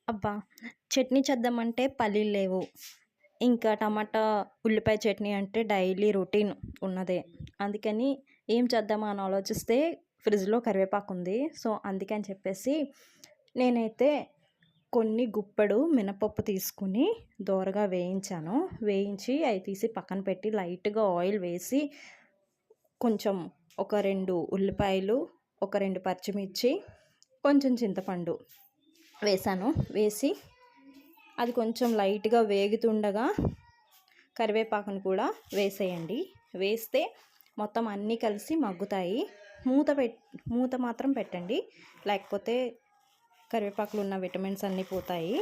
అబ్బా! చట్నీ చేద్దామంటే పల్లీలు లేవు. ఇంకా టమాటా, ఉల్లిపాయ చట్నీ అంటే డైలీ రొటీన్ ఉన్నదే. అందుకని ఏం చేద్దామా అని ఆలోచిస్తే ఫ్రిడ్జ్‌లో కరివేపాకుంది. సో, అందుకని చెప్పేసి నేనైతే కొన్ని గుప్పెడు మినపప్పు తీసుకొని దోరగా వేయించాను. వేయించి అయి తీసి పక్కన పెట్టి లైట్‌గా ఆయిల్ వేసి కొంచెం ఒక 2 ఉల్లిపాయలు, ఒక 2 పచ్చిమిర్చి, కొంచెం చింతపండు వేశాను. వేసి అది కొంచెం లైట్‌గా వేగుతుండగా కరివేపాకును కూడా వేసేయండి. వేస్తే మొత్తం అన్నీ కలిసి మగ్గుతాయి. మూత మాత్రం పెట్టండి. లేకపోతే కరివేపాకులో ఉన్న విటమిన్స్ అన్నీ పోతాయి.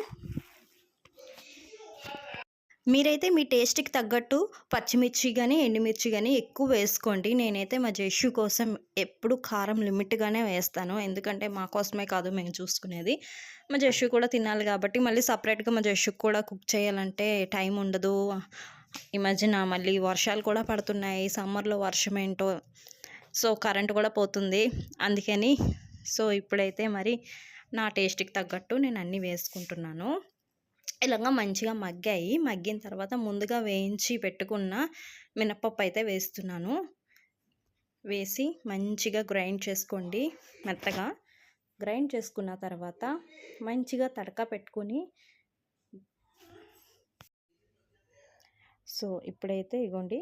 మీరైతే మీ టేస్ట్‌కి తగ్గట్టు పచ్చిమిర్చి గాని, ఎండుమిర్చి గాని ఎక్కువ వేసుకోండి. నేనైతే మా జేషు కోసం ఎప్పుడు కారం లిమిట్‌గానే వేస్తాను. ఎందుకంటే మా కోసమే కాదు మేము చూసుకునేది. మా జేషు కూడా తినాలి కాబట్టి మళ్ళీ సెపరేట్‌గా మా జేషుకి కూడా కుక్ చేయాలంటే టైం ఉండదు. ఈ మధ్యన మళ్ళీ వర్షాలు కూడా పడుతున్నాయి. సమ్మర్‌లో వర్షం ఏంటో. సో, కరెంట్ కూడా పోతుంది. అందుకని ఇప్పుడైతే మరి నా టేస్ట్‌కి తగ్గట్టు నేను అన్నీ వేసుకుంటున్నాను. ఇలాగ మంచిగా మగ్గాయి. మగ్గిన తర్వాత ముందుగా వేయించి పెట్టుకున్న మినపప్పు అయితే వేస్తున్నాను. వేసి మంచిగా గ్రైండ్ చేసుకోండి మెత్తగా. గ్రైండ్ చేసుకున్న తర్వాత మంచిగా తడక పెట్టుకొని ఇప్పుడైతే ఇగోండి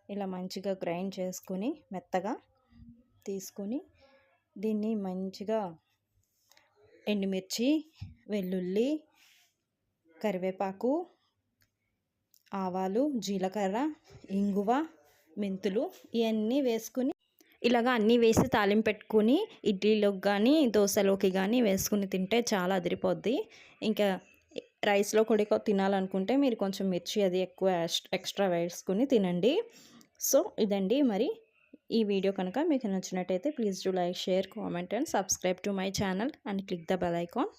ఇలా మంచిగా గ్రైండ్ చేసుకొని మెత్తగా తీసుకొని దీన్ని మంచిగా ఎండుమిర్చి, వెల్లుల్లి, కరివేపాకు, ఆవాలు, జీలకర్ర, ఇంగువ, మెంతులు ఇవన్నీ వేసుకుని ఇలాగ అన్నీ వేసి తాలింపు పెట్టుకుని ఇడ్లీలోకి కానీ దోశలోకి కానీ వేసుకుని తింటే చాలా అదిరిపోద్ది. ఇంకా రైస్లో కూడా తినాలనుకుంటే మీరు కొంచెం మిర్చి అది ఎక్కువ ఎక్స్ట్రా వేసుకుని తినండి. ఇదండి మరి ఈ వీడియో కనుక మీకు నచ్చినట్టయితే please do like, share, comment and subscribe to my channel and click the bell icon.